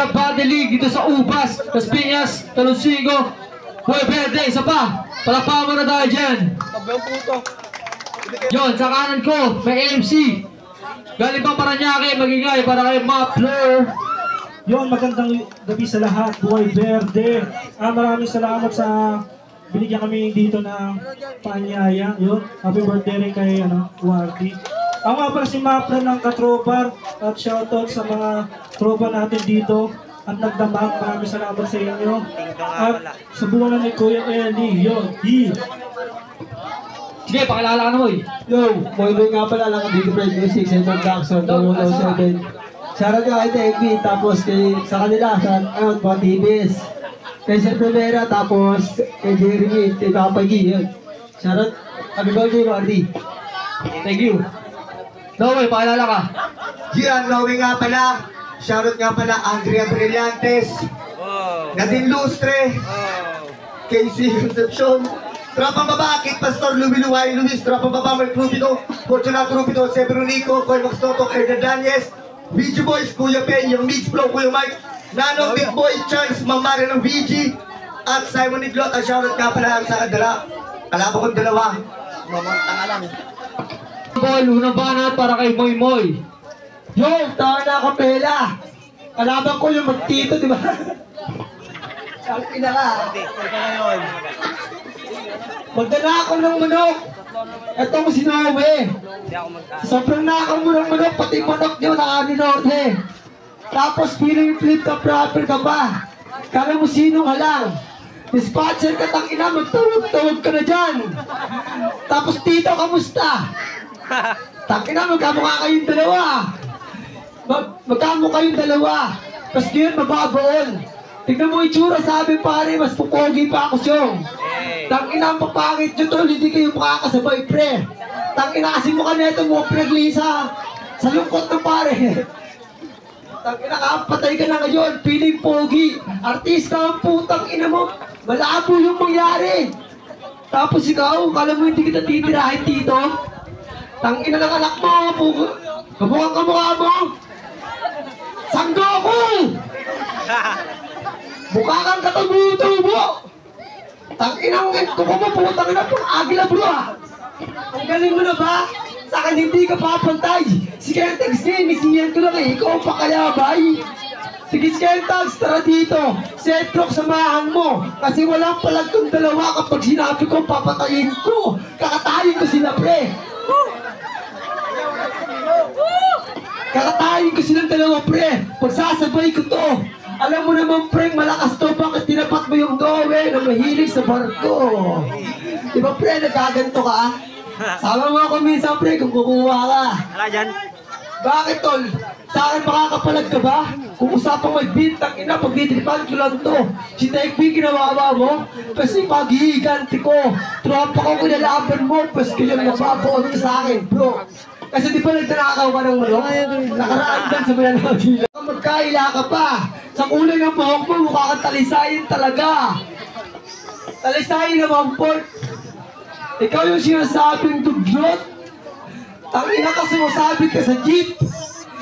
Primera Body League dito sa Ubas, Las Piñas, Talonsigo, Boy Verde, isa pa. Palakpakan mo na tayo dyan. Yun, sa kanan ko, may AMC. Galing pa Paranaque, magingay para kay Mapler. Yun, magandang gabi sa lahat, Boy Verde. Maraming salamat sa binigyan kami dito ng paanyaya. Yun, happy birthday rin kay Wardy. Ako nga pala si Mapler ng Katropar at shoutout sa mga tropa natin dito at nagdamag. Maraming salamat sa inyo. At sa buwan ni Kuya Eli, yun, Sige, pakilala ka na mo eh. Yo, Boy nga pala lang dito Fred Music, Center Jackson, 207. Shoutout ka kay TFB, tapos sa kanila, sa mga TVS. Kay Sir Primera, tapos kay Jeremy, kay Papa G, yun. Shoutout, happy birthday, Marty. Thank you. Noe, pakilala ka. Gian, Noe nga pala. Shoutout nga pala, Andrea Brillantes. Nadine Lustre. Casey Concepcion. Tropang baba, Kit Pastor, Lumiluway, Luis. Tropang baba, Mark Rubito. Fortunato Rubito, Severonico, Coy Max Toto, Erdan Daniels. Video Boys, Kuya Pen, yung Mix Flow, Kuya Mike. Nano, Big Boy, Charles, Mamari ng VG. At Simon Niglot, at shoutout nga pala sa kadala. Kalabo kong dalawa. Mamantang alam. Ball, unang banat para kay Moy Moy. Yo, tawa na kapela. Kalaban ko yung magtito, di ba? Sabi na ka. Magdala ako ng manok. Ito mo si Noe. Sobrang nakaw mo ng manok, pati manok nyo nakaninorde. Tapos feeling flip ka proper ka pa. Kala mo sinong halang. Dispatcher ka tangina, magtawag-tawag ka na dyan. Tapos tito, kamusta? Tangina, magkamukha kayong dalawa. Magkamukha kayong dalawa. Tapos ngayon, mababaon. Tignan mo itsura, sabi pare, mas pupogi pa ako siyong. Tangina, ang papangit nyo tol, hindi kayo makakasabay, pre. Tangina, kasi mukha neto mo, pinaglisa. Sa lungkot ng pare. Tangina ka, patay ka na ngayon, feeling pogi. Artista ang putang ina mo. Malabo yung mangyari. Tapos ikaw, kala mo hindi kita titirahin dito? Tangina ng anak mo, kamukhang kamukha mo. Sanggoko! Mukha kang katabuto-tubo. Tangina mo, kuko mo, putang ina po, agila bro ah. Ang galing mo na ba? Sa akin hindi ka papantay. Si Kentex ngayon, isiyan ko lang eh, ikaw pa kaya bay? Sige Kentex, tara dito. Setrox, samahan mo. Kasi walang palag kong dalawa kapag sinabi ko, papatayin ko. Kakatayin ko sila pre. Kakatayin ko silang dalawa pre. Pagsasabay ko to. Alam mo naman pre, malakas to. Bakit tinapat mo yung Noe na mahilig sa barko? Diba pre, nagaganto ka ah? Sama mo ako minsan pre kung kukuha ka. Wala dyan. Bakit tol? Sa akin makakapalag ka ba? Kung usapang may bintang ina, pag ditilipan ko lang to. Si Tekbi ginawawa mo, kasi paghihiganti ko. Tropa ko kinalaban mo, pas kayo nababaon ka sa akin bro. Kasi di ba nagtanakaw ka ng manok? Nakaraan dyan sa mananagila. Magkaila ka pa. Sa kulay ng buhok mo, mukha kang talisayin talaga. Talisayin naman po. Ikaw yung sinasabing duglot. Tangina ka sumasabi ka sa jeep.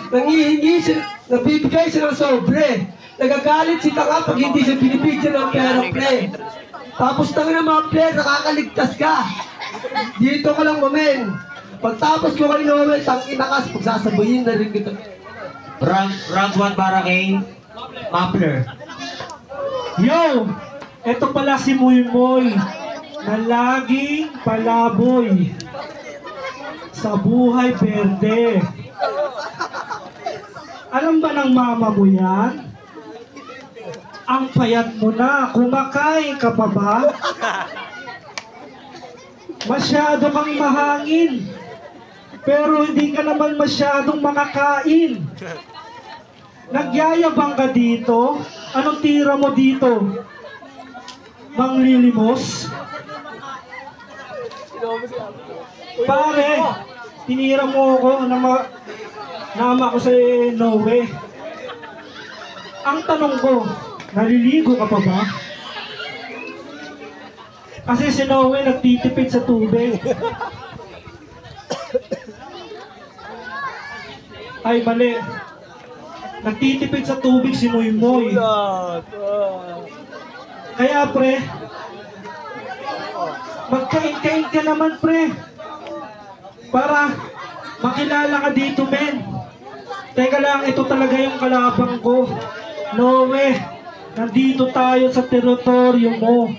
Nangihingi siya, nabibigay siya ng sobre. Nagagalit si Tanga pag hindi siya binibigyan ng pera pre. Tapos tangina mga player, nakakaligtas ka. Dito ka lang mamen. Pagtapos ko kay Noel, tangina ka, pagsasabayin na rin kita. Round 1 para kay Mapler. Yo! Ito pala si Moy Moy na laging palaboy sa buhay verde. Alam ba ng mama mo yan? Ang payat mo na, kumakain ka pa ba? Masyado kang mahangin, pero hindi ka naman masyadong makakain. Nagyayabang ka dito? Anong tira mo dito? Manglilimos? Pare, tinira mo ako nama ko sa Noe. Ang tanong ko, naliligo ka pa ba? Kasi si Noe nagtitipid sa tubig. Ay, mali. Nagtitipid sa tubig si Moy-Moy. Kaya pre, magkain-kain ka naman pre. Para makilala ka dito men. Teka lang, ito talaga yung kalabang ko. Noe, nandito tayo sa teritoryo mo.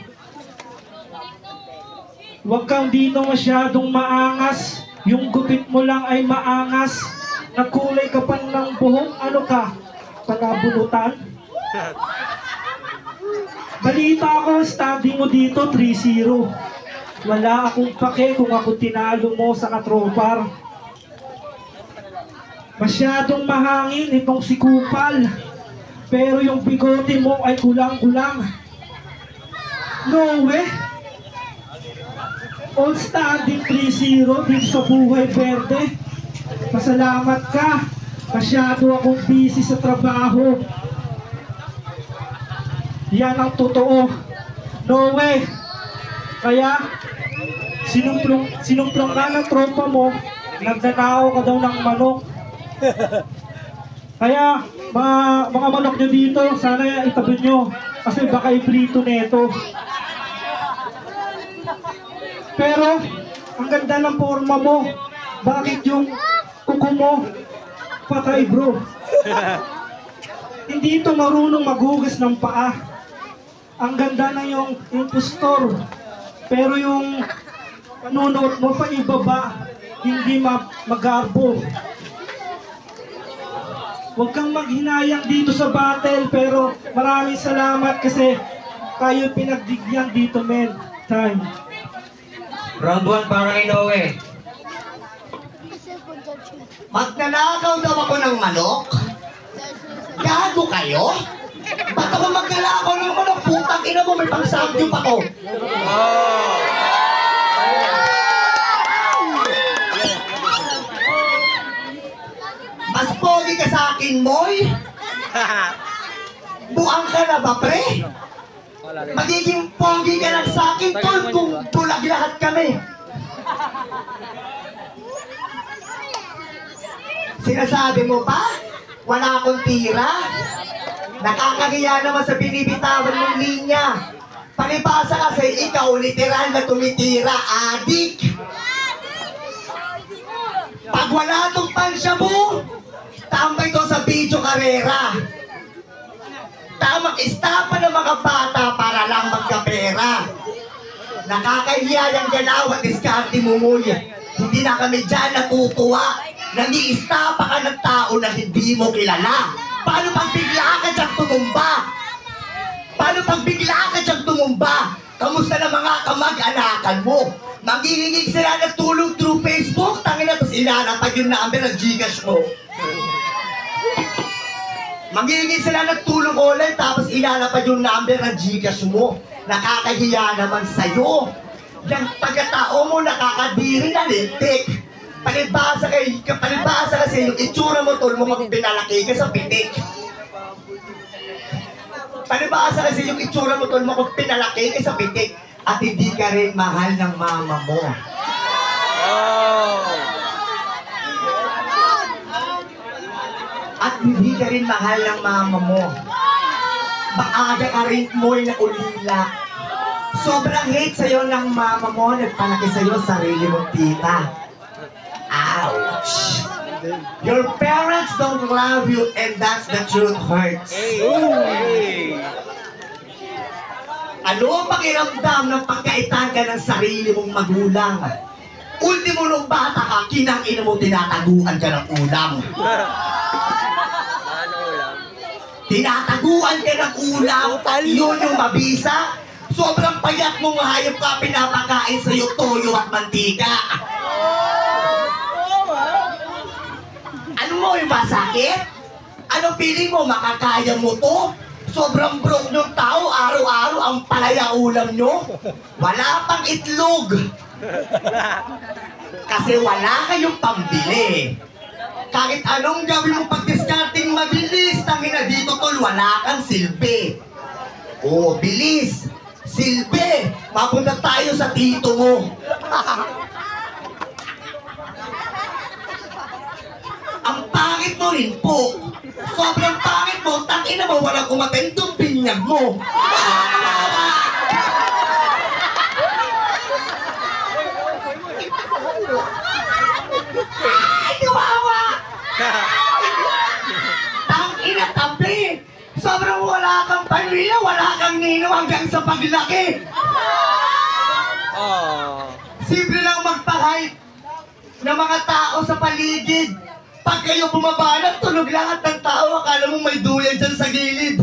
Huwag kang dito masyadong maangas. Yung gupit mo lang ay maangas. Nagkulay ka pa ng buhok. Ano ka? Panabunutan? Balita ako, study mo dito 3-0. Wala akong pake kung ako tinalo mo sa katropar. Masyadong mahangin itong si Kupal. Pero yung bigote mo ay kulang-kulang. No way! All standing 3-0 dito sa Buhay Verde. Pasalamat ka. Masyado akong busy sa trabaho. Yan ang totoo. No way! Kaya, sinumplong ka ng tropa mo, nagnanakaw ka daw ng manok. Kaya, mga manok nyo dito, sana itabi nyo. Kasi baka iprito neto. Pero, ang ganda ng forma mo. Bakit yung kuko mo patay bro? Hindi ito marunong maghugas ng paa. Ang ganda na yung impostor. Pero yung panunood mo pa ibaba, hindi magarbo. Huwag kang maghinayang dito sa battle, pero maraming salamat kasi kayo pinagdigyan dito men. Time. Round 1 para kay Noe. Magnanakaw daw ako ng manok? Gago kayo? Ba't ako magnanakaw ng manok? Putang ina mo, may pang-samgyup ako. Mas pogi ka sa akin, Moy? Buang ka na ba, pre? Magiging pogi ka lang sa akin, tol, kung bulag lahat kami. Sinasabi mo pa? Wala akong tira? Nakakahiya naman sa binibitawan mong linya. Palibasa kasi ikaw literal na tumitira, adik. Pag wala tong pansyabu, tambay to sa video karera. Tamang istapa ng mga bata para lang magkapera. Nakakahiya yung galaw at diskarte mo nguya. Hindi na kami dyan natutuwa. Nani-istapa ka ng tao na hindi mo kilala. Paano pag bigla ka dyan tumumba? Paano pag bigla ka dyan tumumba? Kamusta na mga kamag-anakan mo? Maghihingig sila ng tulong through Facebook, tangin na, tapos ilalapag yung number ng Gcash mo. Maghihingig sila ng tulong online, tapos ilalapag yung number ng Gcash mo. Nakakahiya naman sa'yo. Yung pagkatao mo, nakakadiri na lintik. Palibasa kasi yung itsura mo, tol mo, kung pinalaki ka sa pitik. Palibasa kasi yung itsura mo, tol mo, kung pinalaki ka sa pitik. At hindi ka rin mahal ng mama mo. At hindi ka rin mahal ng mama mo. Maaga ka rin mo'y na ulila. Sobrang hate sa'yo ng mama mo, nagpalaki sa'yo sarili mong tita. Ouch! Your parents don't love you and that's the truth hurts. Ano ang pakiramdam ng pagkaitan ka ng sarili mong magulang? Ultimo nung bata ka, kinang-ina mo tinataguan ka ng ulam. Tinataguan ka ng ulam, yun yung mabisa. Sobrang payat mong hayop ka, pinapakain sa'yo toyo at mantika. Ano mo yung masakit? Anong feeling mo? Makakaya mo to? Sobrang broke yung tao, araw-araw ang palaya ulam nyo. Wala pang itlog. Kasi wala kayong pambili. Kahit anong gawin mo pag-discarding mabilis, tangina dito tol, wala kang silbi. Oh, bilis. Silbi. Mapunta tayo sa tito mo. Ang pangit mo rin po. Sobrang pangit mo, tangina mo, walang kumatendong binyag mo. Ay, kawawa! Tangina, tabi! Sobrang wala kang pamilya, wala kang nino hanggang sa paglaki. Simple lang magpa-hype ng mga tao sa paligid. Pag kayo bumabanat, tunog lahat ng tao, akala mo may duyan dyan sa gilid.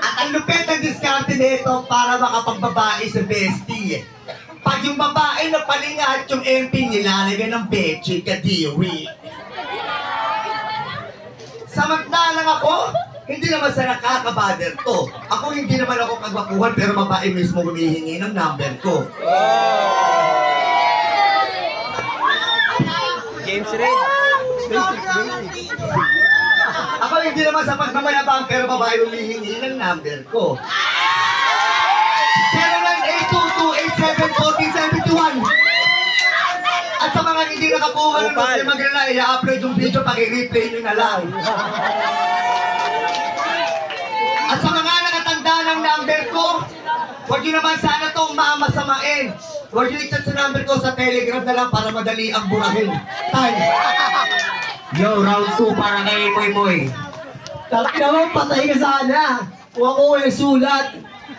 At ang lupit ang diskarte nito para makapagbabae sa bestie. Pag yung babae na palingat yung MP, nilalagay ng beche, kadiri. Samantalang ako, hindi naman sa nakakabader to. Ako hindi naman ako kagwapuhan, pero babae mismo humihingi ng number ko. James Reid. Ako hindi naman sa pagmamayabang, pero babae humihingi ng number ko. 0982-287-1471. At sa mga hindi nakakuha ng mga maglala, i-upload yung video, pag-i-replay nyo na lang. At sa mga nakatanda ng number ko, huwag nyo naman sana itong mamasamain. Huwag nyo i-chat sa number ko sa Telegram na lang para madali ang burahin. Time! Yo, round 2 para kay Moy Moy. Taki naman, patay ka sana. Kung ako ay sulat.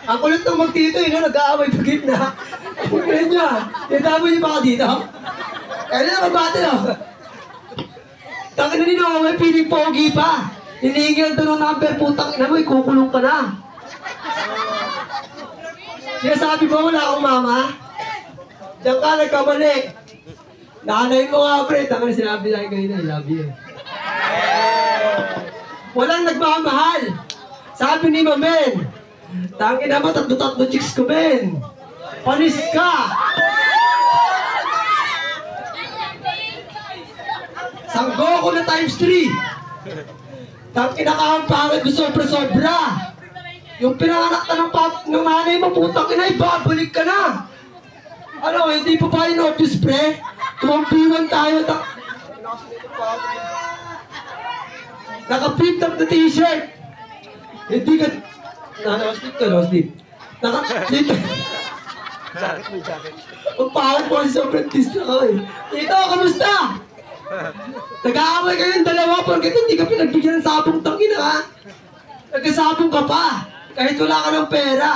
Ang kulit ng magtito, nag-aaway pa gitna. Ang kulit niya. Nagdamay niyo ba ka dito? Kaya na magbati na. Taki na nino, may piling pogi pa. Hinihingihan to ng number, putang ina mo, ikukulong ka na. Sinasabi ba wala akong mama? Diyan ka nagkamali. Nanay mo nga, pre. Taka na sinabi sa akin kanina, I love you. Walang nagmamahal. Sabi ni Mamen, tangin naman, tatlo chicks ko, men. Panis ka. Sanggo ko na times 3. Tangin na kahampangit ko sobra-sobra. Yung pinanganak na ng nanay mo, putang ina, ibabalik ka na. Ano, hindi pa pa yung obvious, pre? Tumampiwan tayo. Naka-flip top na t-shirt. Hindi ka... Naka-slip ka, no-slip. Naka-slip. Ang pahal po kasi sobrang tista ka eh. Tito, kamusta? Nag-aaway kayong dalawa porket hindi ka pinagbigyan ng sabong tangina ka. Nagkasabong ka pa. Kahit wala ka ng pera.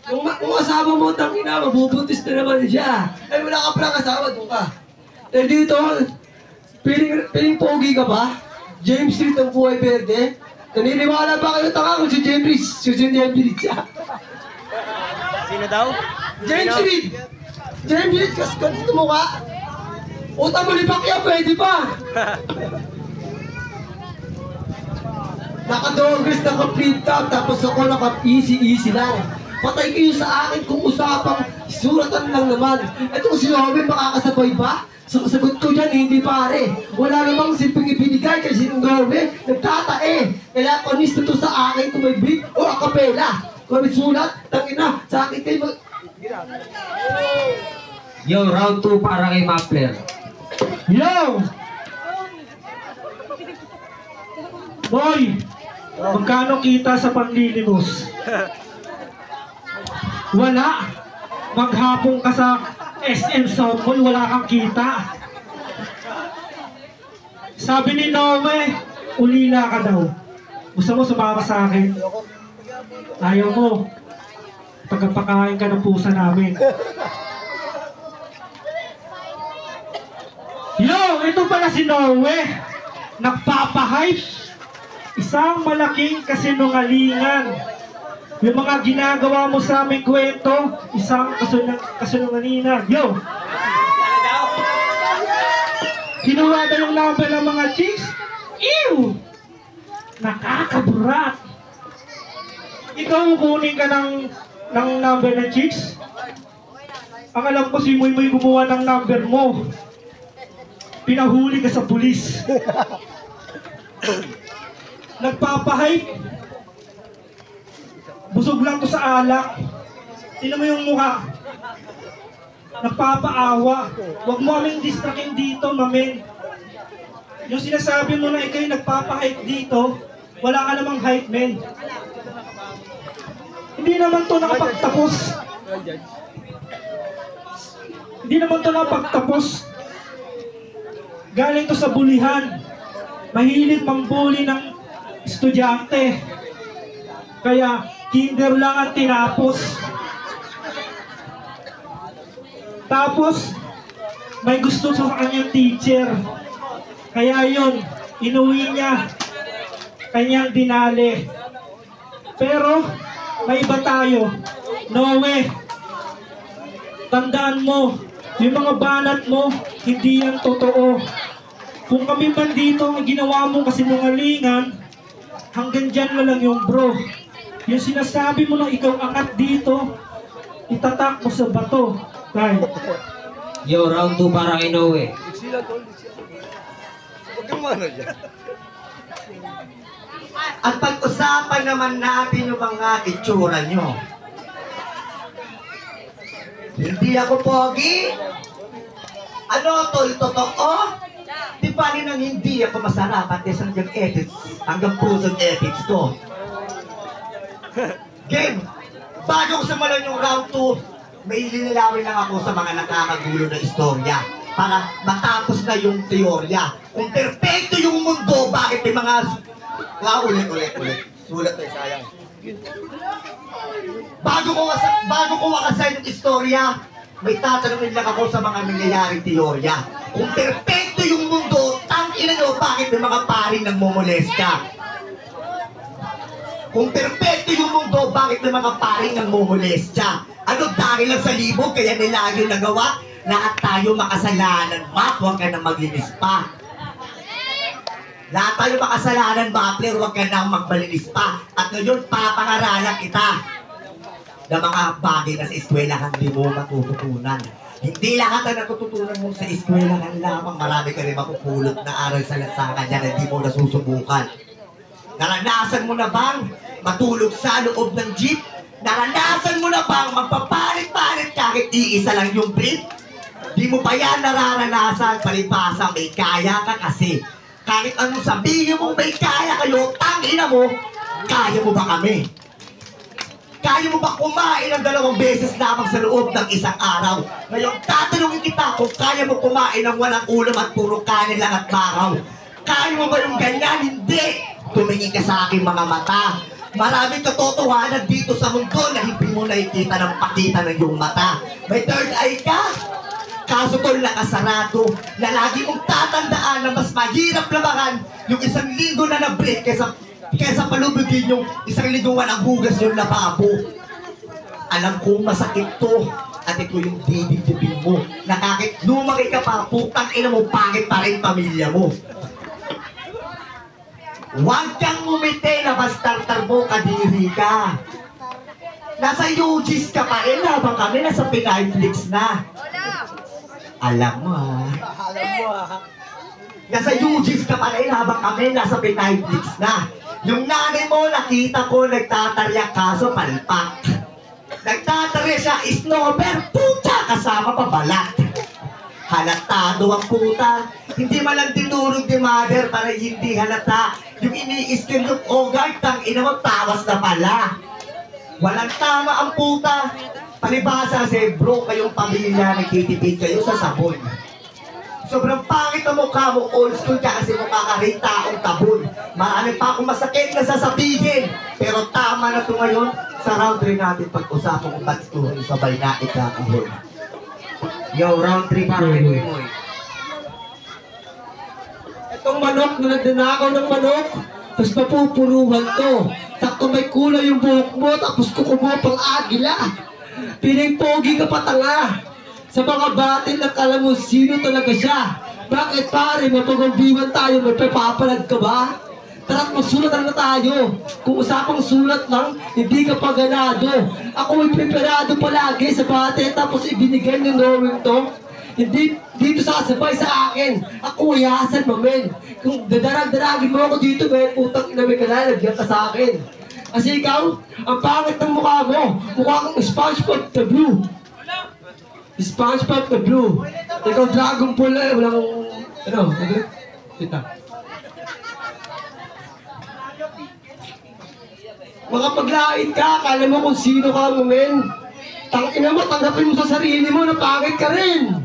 Kung asawa mo tangina, mabubuntis na naman siya. Ay wala ka palang asawa, doon ka. Dahil dito, piling pogi ka ba? James Reid ang buhay verde. Naniniwala ba kayo tanga kung si James Reid siya? Sino daw? James Reid! James Reid, kasi ito mo ka? Utang mo ni Pacquiao, pwede pa! Naka-dogres, naka-flip top, tapos ako naka-easy lang. Patay kayo sa akin kung usapang suratan lang naman. Ito si Robin, makakasabay ba? Sa kasagot ko dyan, hindi pare. Wala namang simpleng ibinigay kasi yung Norway, nagtatae. Kaya panis na to sa akin kung may beat o acapella. Kung may sulat, tangina, sa akin kayo mag... Yo, round 2 para kay Mapler. Yo! Boy! Magkano kita sa panlilimos? Wala! Maghapong ka sa SM South Mall, wala kang kita. Sabi ni Noe, ulila ka daw. Gusto mo sumama sa akin? Ayaw mo. Pagkapakain ka ng pusa namin. Yo! Ito pala si Noe. Nagpapahype. Isang malaking kasinungalingan. Yung mga ginagawa mo sa aming kwento, isang kasinungalingan. Yo! Kinuha na yung number ng mga chicks? Ew! Nakakaburat! Ikaw kukunin ka ng number ng chicks? Ang alam ko si Moy Moy gumawa ng number mo. Pinahuli ka sa pulis. Nagpapahype. Busog lang to sa alak. Tingnan mo yung mukha. Nagpapaawa. Huwag mo aming distractin dito, mamen. Yung sinasabi mo na ikaw'y nagpapahike dito, wala ka namang hype, men. Hindi naman to nakapagtapos. Hindi naman to nakapagtapos. Galing to sa bulihan. Mahilig mambuli ng estudyante. Kaya kinder lang ang tinapos. Tapos, may gusto sa kanyang teacher. Kaya yun, inuwi niya. Kanyang dinali. Pero, may iba tayo. Noe, tandaan mo, yung mga banat mo, hindi yan totoo. Kung kami man dito ang ginawa mo kasi mungalingan, hanggang dyan na lang yung bro. Yung sinasabi mo na ikaw angat dito, itatak mo sa bato. Right. Yo, round 2 para kay Noe. Huwag kang mano dyan. At pag-usapan naman natin yung mga itsura nyo. Hindi ako pogi. Ano to, totoo? Di ba rin ang hindi ako masarap at hanggang ethics, hanggang pusong ethics ko. Game, bago ko simulan yung round 2, may ilinilawin lang ako sa mga nakakagulo na istorya para matapos na yung teorya. Kung perfecto yung mundo, bakit may mga... ulit. Sulat tayo, sayang. Bago ko wakasan yung istorya, may tatanungin lang ako sa mga nangyayaring teorya. Kung perfecto yung mundo, tangina nyo, bakit may mga paring nagmumolesta? Kung perfecto yung mundo, bakit may mga paring nagmumolesta? Ano dahil lang sa libog, kaya nila yung nagawa? Lahat tayo makasalanan, Mat, huwag ka na maglinis pa. Lahat tayo makasalanan, Butler, huwag ka nang magbalinis pa. At ngayon, papangaralan kita ng mga bagay na sa eskwelahan hindi mo matututunan. Hindi lahat na natututunan mo sa eskwelahan lamang. Marami ka rin mapupulot na aral sa lansangan yan na hindi mo nasusubukan. Naranasan mo na bang matulog sa loob ng jeep? Naranasan mo na bang magpapalit-palit kahit iisa lang yung brief? Di mo pa yan nararanasan, palibasa may kaya ka kasi. Kahit anong sabihin mo may kaya kayo, tangina mo, kaya mo ba kami? Kaya mo ba kumain ng 2 beses lamang sa loob ng isang araw? Ngayon, tatanungin kita kung kaya mo kumain ng walang ulam at puro kanin lang at bakaw. Kaya mo ba yung ganyan? Hindi! Tumingin ka sa aking mga mata. Maraming katotohanan dito sa mundo na hindi mo nakikita ng pakita ng iyong mata. May third eye ka? Kaso tol nakasarado na lagi mong tatandaan na mas mahirap labakan yung 1 linggo na na-break kesa palubugin yung 1 lingguan ang hugas yung lababo. Alam kong masakit to at ito yung didibdibin mo na kahit lumaki ka pa, putang ina mo, pangit pa rin pamilya mo. Huwag kang umite na bastartar mo, kadiri ka. Nasa UGs ka pa rin habang kami nasa Pinayflix na. Alam mo Nasa UGs ka pa rin habang kami nasa Pinayflix na. Yung nanay mo nakita ko nagtatarya kaso palpak. Nagtatarya siya snowber, puta kasama pa balat. Halatado ang puta. Hindi man lang tinurog ni mother para hindi halata. Yung ini-skill yung ogard, tang ina mo tawas na pala. Walang tama ang puta. Palibasa kasi bro, kayong pamilya nagtitipid kayo sa sabon. Sobrang pangit ang mukha mo, old school ka kasi mukha ka rin taong tabon. Marami pa akong masakit na sasabihin. Pero tama na ito ngayon. Sa round 3 natin pag-usapan kung ba't ito sabay na ikakahon. Yo, round 3 para kay Moy. Itong manok na nagnanakaw ng manok, tapos mapupuruhan to. Sakto may kulay yung buhok mo, tapos kukumo pang agila. Piling pogi ka pa tanga. Sa mga batin na kala mo sino talaga siya. Bakit pare, mapagumbiwan tayo, may papapalag ka ba? Tara't magsulat na tayo. Kung usapang sulat lang, hindi ka paganado. Ako ay preparado palagi sa bate, tapos ibinigay ng knowing to. Hindi dito sasabay sa akin. Ako ay hasan mo, men. Kung dadarag-daragin mo ako dito, men, putang ina may kalalagyan ka sa akin. Kasi ikaw, ang pangit ng mukha mo. Mukha kang SpongeBob the Blue. SpongeBob the Blue. Ikaw Dragon Ball eh, walang... Ano? Kita. Makapaglait ka, akala mo kung sino ka mo, men. Tangina mo, tanggapin mo sa sarili mo na pangit ka rin.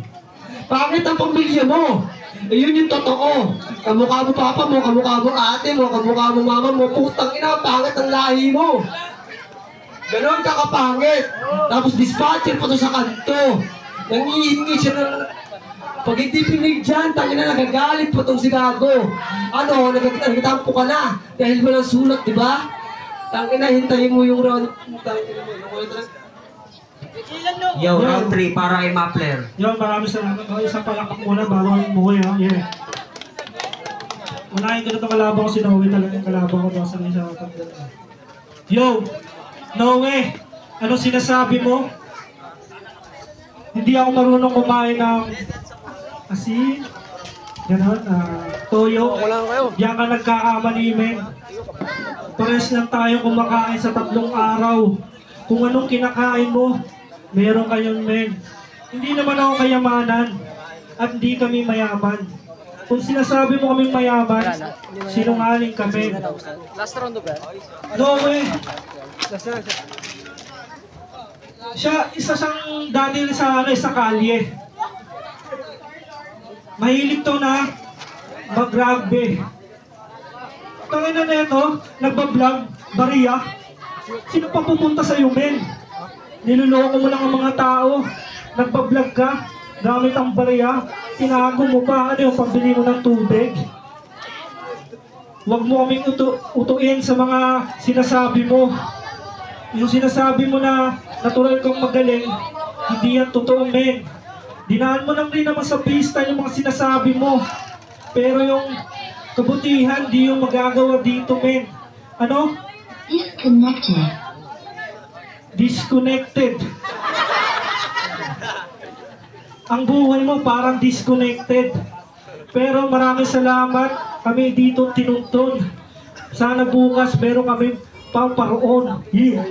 Pangit ang pamilya mo. Eh, yun yung totoo. Kamukha mo papa mo, kamukha mo ate mo, kamukha mo mama mo, putang ina, pangit ang lahi mo. Ganon ka kapangit. Tapos dispatcher pa to sa kanto. Nangihingi siya ng... Pag hindi pinig dyan, tangina, nagagalit pa tong si Gago. Ano, nagtampo ka na. Dahil walang sulat, di ba? Tangina, hintayin mo yung round. Tangina mo, yung round. Yo, round 3 para kay Mapler. Yo, maraming salamat. Isang palakpak muna bago kami umuwi, ha? Yeah. Unahin ko na itong kalaban ko si Noe talaga. Yung kalaban ko daw sa isa. Yo! Noe! Anong sinasabi mo? Hindi ako marunong kumain ng asin, ganon, toyo. Diyan ka nagkakamali, men. Pares lang tayo kumakain sa 3 araw. Kung anong kinakain mo, meron kayong, men. Hindi naman ako kayamanan at hindi kami mayaman. Kung sinasabi mo kaming mayaman, sinungaling kami. Last round ba? No way. Siya, isa siyang dati sa kalye. Mahilig to na mag-rugby. Tangin na neto, nagbablog, bariya. Sino pa pupunta sa'yo, men? Niluloko mo lang ang mga tao. Nagbablog ka, gamit ang bariya. Tinago mo pa, ano yung pambili mo ng tubig? Huwag mo kaming utuin sa mga sinasabi mo. Yung sinasabi mo na natural kang magaling, hindi yan totoo, men. Dinaan mo lang rin naman sa pista yung mga sinasabi mo. Pero yung kabutihan, di yung magagawa dito, men. Ano? Disconnected. Disconnected. Ang buhay mo parang disconnected. Pero maraming salamat. Kami dito tinuntun. Sana bukas meron kami pamparoon. Yeah.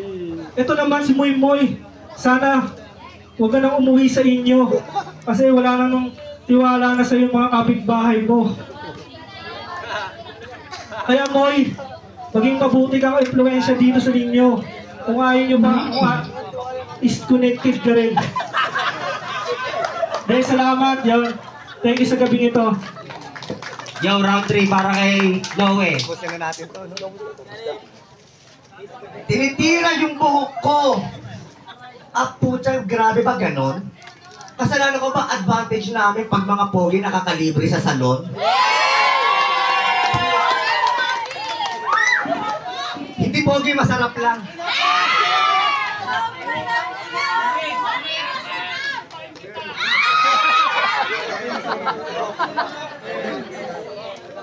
Ito naman si Moy Moy. Sana huwag ka nang umuwi sa inyo. Kasi wala na nung tiwala na sa yung mga kapitbahay mo. Kaya Moy, maging mabuti kang influensya dito sa inyo. Kung ayaw nyo ba, disconnected ka rin. Dahil salamat, yun. Thank you sa gabing ito. Yo, round 3 para kay Noe. Pusin na natin to. Tinitira yung buhok ko. Ah, putya, grabe ba ganon? Kasalanan ko ba advantage namin pag mga pogi nakakalibre sa salon? Hindi pogi, masarap lang.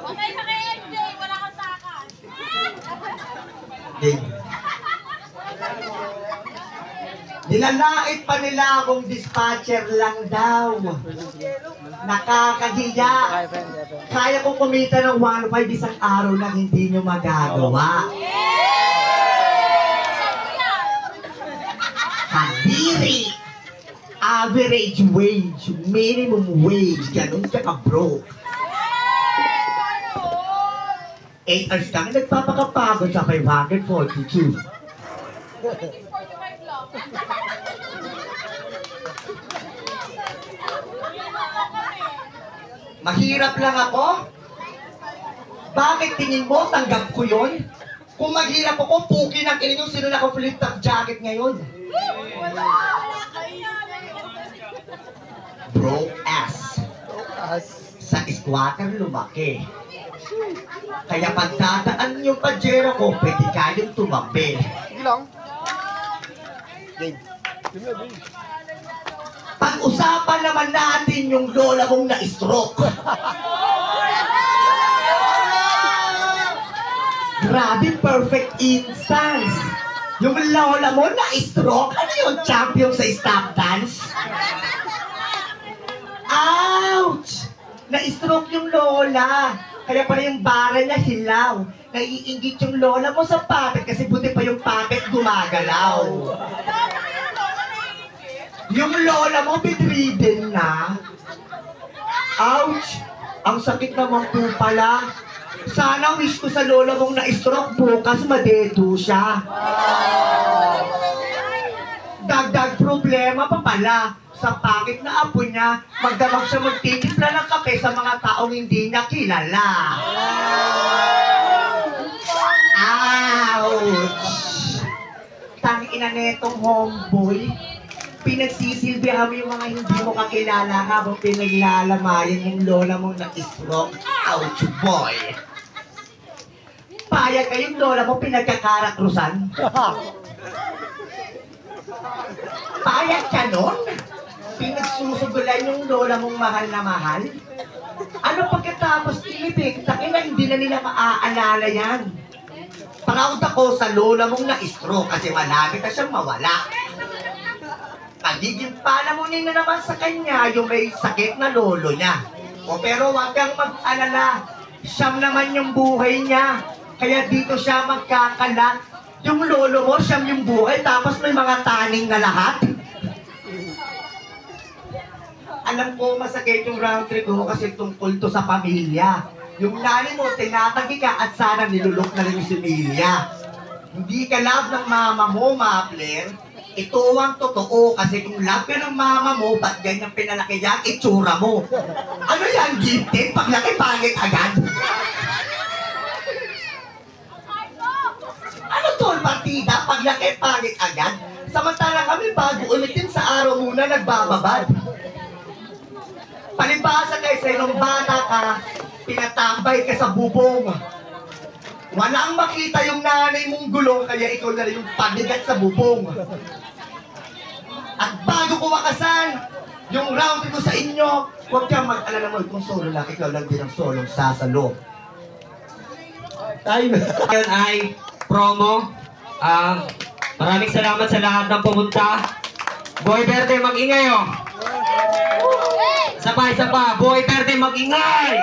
Okay sa kay MJ, wala kang takas. Dave. Nilalait pa nila akong dispatcher lang daw. Nakakahiya. Kaya kong kumita ng 1.5 isang araw lang hindi nyo magagawa. Kadiri! Average wage, minimum wage, ganun ka ka-broke. 8 hours kang nagpapakapagod sa 542. Mahirap lang ako? Bakit tingin mo tanggap ko yon? Kung maghirap ako, puki ng inin yung sino naka-flip top jacket ngayon. Broke ass. Sa squatter lumaki. Kaya pagdadaan yung pajero ko, pwede kayong tumabi. Pag-usapan naman natin yung lola mong na-stroke. Grabe, perfect instance. Yung lola mo na-stroke, ano yung champion sa stop dance? Ouch! Na-stroke yung lola. Kaya pala yung bara niya hilaw. Naiinggit yung lola mo sa puppet kasi buti pa yung puppet gumagalaw. Yung lola mo bedridden na. Ouch! Ang sakit naman po pala. Sana wish ko sa lola mong na-stroke bukas madedo siya. Dagdag problema pa pala. Sa pangit na apo niya, magdamag siya magtitimpla ng kape sa mga taong hindi niya kilala. Ouch! Tangina netong homeboy. Pinagsisilbihan mo yung mga hindi mo kakilala habang pinaglalamayan yung lola mong na-stroke. Ouch, boy! Payag kayong lola mo pinagkakarakrusan? Payag ka nun? Pinagsusugulan yung lola mong mahal na mahal? Ano pagkatapos ilibig? Takin na hindi na nila maaalala yan. Proud ako sa lola mong na-stroke kasi malapit na siyang mawala. Pagiging palamunin na naman sa kanya yung may sakit na lolo niya. O pero wag kang mag-alala, siyam naman yung buhay niya. Kaya dito siya magkakalat. Yung lolo mo, siyam yung buhay, tapos may mga taning na lahat. Alam ko masakit yung round trip ko kasi tungkol to sa pamilya. Yung nanay mo, tinatagi ka at sana nilulok na rin si Emilia. Hindi ka love ng mama mo, Mapler. Ito ang totoo kasi kung love ka ng mama mo, ba't ganyan pinalaki yan, itsura mo? Ano yan, gifted? Paglaki pangit agad? Ano tol, partida? Paglaki pangit agad? Samantala kami bago umitin sa araw muna nagbababad. Palibasa kayo sa'yo nung bata ka, pinatambay ka sa bubong. Walang makita yung nanay mong gulong, kaya ikaw na rin yung pabigat sa bubong. At bago ko makasan, yung round ko sa inyo, huwag kang mag-alala mo, kung solo lang, ikaw lang din ang solong sasalo. Ngayon ay promo. Maraming salamat sa lahat ng pumunta. Boy Verde, mag-ingay oh. Isa pa, Boy Verde, mag-ingay!